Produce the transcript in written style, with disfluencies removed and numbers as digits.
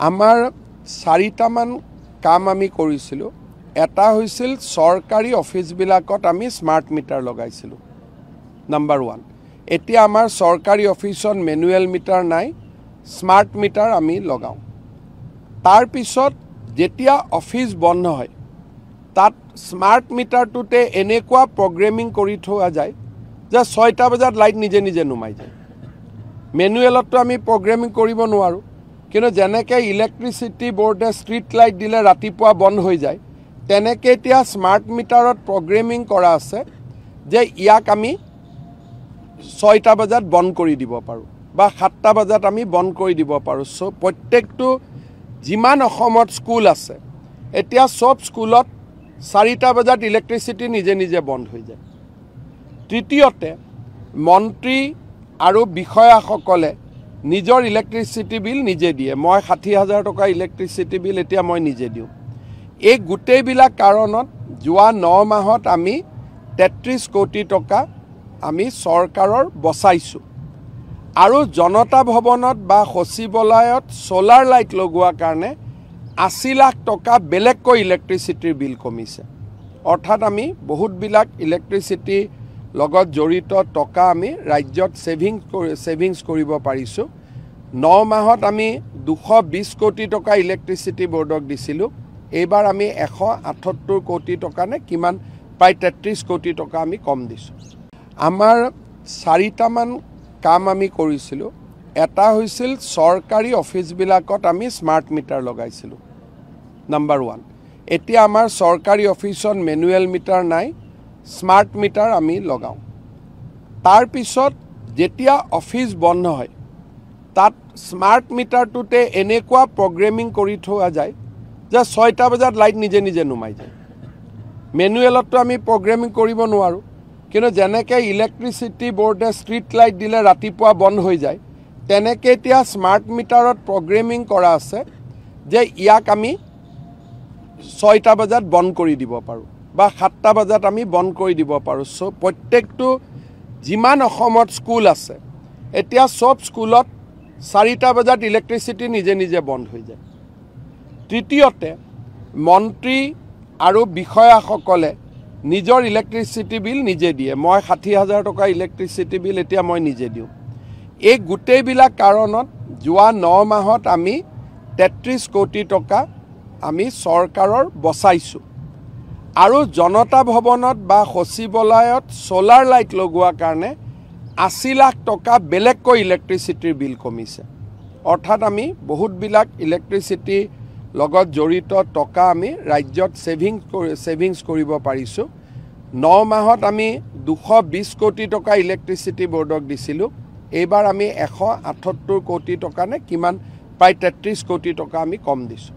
আমাৰ 4টামান কাম আমি কৰিছিলোঁ। এটা হৈছিল চৰকাৰী অফিচবিলাকত আমি স্মাৰ্ট মিটাৰ লগাইছিলোঁ। নাম্বাৰ 1, এতিয়া আমাৰ চৰকাৰী অফিচত মেনুৱেল মিটাৰ নাই, স্মাৰ্ট মিটাৰ আমি লগাওঁ। তাৰ পিছত যেতিয়া অফিচ বন্ধ হয় তাত স্মাৰ্ট মিটাৰটোতে এনেকুৱা প্ৰগ্ৰেমিং কৰি থোৱা যায় যে 6টা বজাত লাইট নিজে নিজে নুমাই যায়। মেনুৱেলততো আমি প্ৰগ্ৰেমিং কৰিব নোৱাৰোঁ, কিন্তু যেনেকৈ ইলেক্ট্ৰিচিটি বোৰ্ডে ষ্ট্ৰীট লাইট দিলে ৰাতিপুৱা বন্ধ হৈ যায়, তেনেকৈ এতিয়া স্মাৰ্ট মিটাৰত প্ৰগ্ৰেমিং কৰা আছে যে ইয়াক আমি 6টা বজাত বন্ধ কৰি দিব পাৰোঁ বা 7টা বজাত আমি বন্ধ কৰি দিব পাৰোঁ। প্ৰত্যেকটো যিমান অসমত স্কুল আছে এতিয়া সব স্কুলত 4টা বজাত ইলেক্ট্ৰিচিটি নিজে নিজে বন্ধ হৈ যায়। তৃতীয়তে, মন্ত্ৰী আৰু বিষয়াসকলে নিজৰ ইলেক্ট্ৰিচিটি বিল নিজে দিয়ে। মই 60,000 টকা ইলেক্ট্ৰিচিটি বিল এতিয়া মই নিজে দিওঁ। এই গোটেইবিলাক কাৰণত যোৱা 9 মাহত আমি 33 কোটি টকা আমি চৰকাৰৰ বচাইছোঁ। আৰু জনতা ভৱনত বা সচিবালয়ত সোলাৰ লাইট লগোৱাৰ কাৰণে 80 লাখ টকা বেলেগকৈ ইলেক্ট্ৰিচিটিৰ বিল কমিছে। অৰ্থাৎ আমি বহুতবিলাক ইলেক্ট্ৰিচিটি লগত জড়িত টকা আমি ৰাজ্যত ছেভিংছ কৰিব পাৰিছোঁ। 9 মাহত আমি 220 কোটি টকা ইলেক্ট্ৰিচিটি বোৰ্ডক দিছিলোঁ। এইবাৰ আমি 178 কোটি টকা নে কিমান, প্ৰায় 33 কোটি টকা আমি কম দিছোঁ। আমাৰ 4টামান কাম আমি কৰিছিলোঁ। এটা হৈছিল চৰকাৰী অফিচবিলাকত আমি স্মাৰ্ট মিটাৰ লগাইছিলোঁ। নাম্বাৰ 1, এতিয়া আমাৰ চৰকাৰী অফিচত মেনুৱেল মিটাৰ নাই, স্মাৰ্ট মিটাৰ আমি লগাওঁ। তাৰ পিছত যেতিয়া অফিচ বন্ধ হয় তাত স্মাৰ্ট মিটাৰটোতে এনেকুৱা প্ৰগ্ৰেমিং কৰি থোৱা যায় যে 6টা বজাত লাইট নিজে নিজে নুমাই যায়। মেনুৱেলততো আমি প্ৰগ্ৰেমিং কৰিব নোৱাৰোঁ, কিন্তু যেনেকৈ ইলেক্ট্ৰিচিটি বোৰ্ডে ষ্ট্ৰীট লাইট দিলে ৰাতিপুৱা বন্ধ হৈ যায়, তেনেকৈ এতিয়া স্মাৰ্ট মিটাৰত প্ৰগ্ৰেমিং কৰা আছে যে ইয়াক আমি 6টা বজাত বন্ধ কৰি দিব পাৰোঁ বা 7টা বজাত আমি বন্ধ কৰি দিব পাৰোঁ। প্ৰত্যেকটো যিমান অসমত স্কুল আছে এতিয়া সব স্কুলত 4টা বজাত ইলেক্ট্ৰিচিটি নিজে নিজে বন্ধ হৈ যায়। তৃতীয়তে, মন্ত্ৰী আৰু বিষয়াসকলে নিজৰ ইলেক্ট্ৰিচিটি বিল নিজে দিয়ে। মই 60,000 টকা ইলেক্ট্ৰিচিটি বিল এতিয়া মই নিজে দিওঁ। এই গোটেইবিলাক কাৰণত যোৱা 9 মাহত আমি 33 কোটি টকা আমি চৰকাৰৰ বচাইছোঁ। আৰু জনতা ভৱনত বা সচিবালয়ত সোলাৰ লাইট লগোৱাৰ কাৰণে 80 লাখ টকা বেলেগকৈ ইলেক্ট্ৰিচিটিৰ বিল কমিছে। অৰ্থাৎ আমি বহুতবিলাক ইলেক্ট্ৰিচিটি লগত জড়িত টকা আমি ৰাজ্যত ছেভিংছ কৰিব পাৰিছোঁ। 9 মাহত আমি 220 কোটি টকা ইলেক্ট্ৰিচিটি বোৰ্ডক দিছিলোঁ। এইবাৰ আমি 178 কোটি টকা নে কিমান, প্ৰায় 33 কোটি টকা আমি কম দিছোঁ।